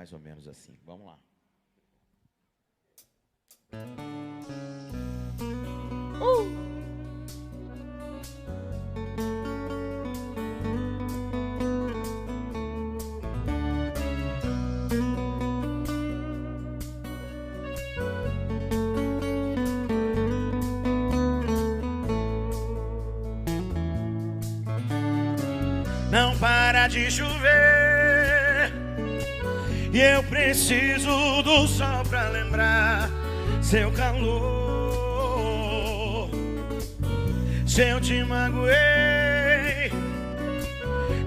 mais ou menos assim. Vamos lá. Não para de chover e eu preciso do sol pra lembrar seu calor. Se eu te magoei,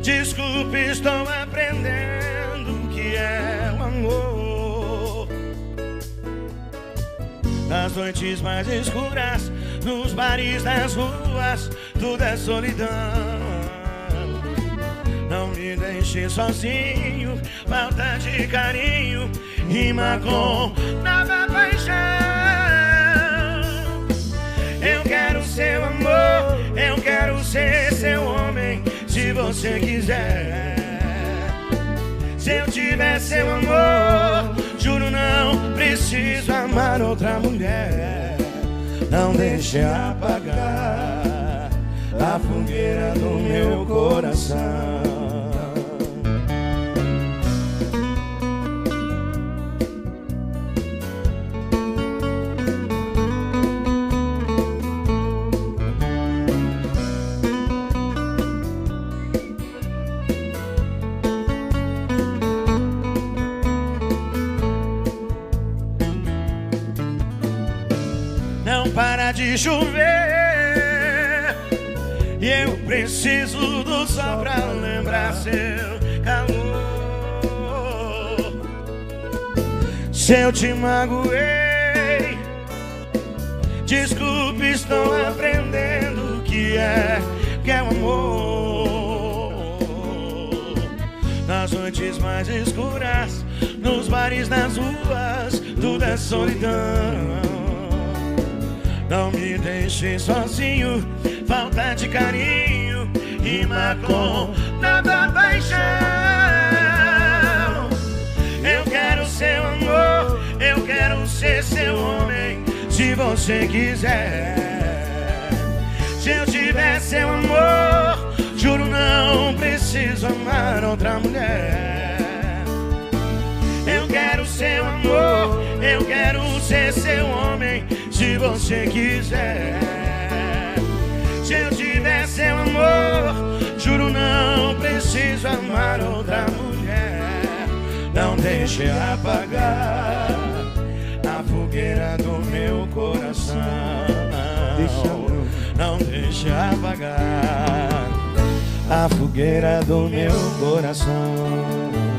desculpe, estou aprendendo o que é o amor. Nas noites mais escuras, nos bares, nas ruas, tudo é solidão. Não me deixe sozinho, falta de carinho, rima com nova paixão. Eu quero seu amor, eu quero ser seu homem, se você quiser. Se eu tiver seu amor, juro não preciso amar outra mulher. Não deixe apagar a fogueira do meu coração. Não para de chover e eu preciso do sol pra lembrar seu calor. Se eu te magoei, desculpe, estou aprendendo o que é o amor. Nas noites mais escuras, nos bares, nas ruas, tudo é solidão. Não me deixe sozinho, falta de carinho, rima com nova paixão. Eu quero seu amor, eu quero ser seu homem, se você quiser. Se eu tiver seu amor, juro não preciso amar outra mulher. Eu quero seu amor, eu quero ser seu homem, se você quiser. Se eu tiver seu amor, juro não preciso amar outra mulher. Não deixe apagar a fogueira do meu coração. Não deixe apagar a fogueira do meu coração.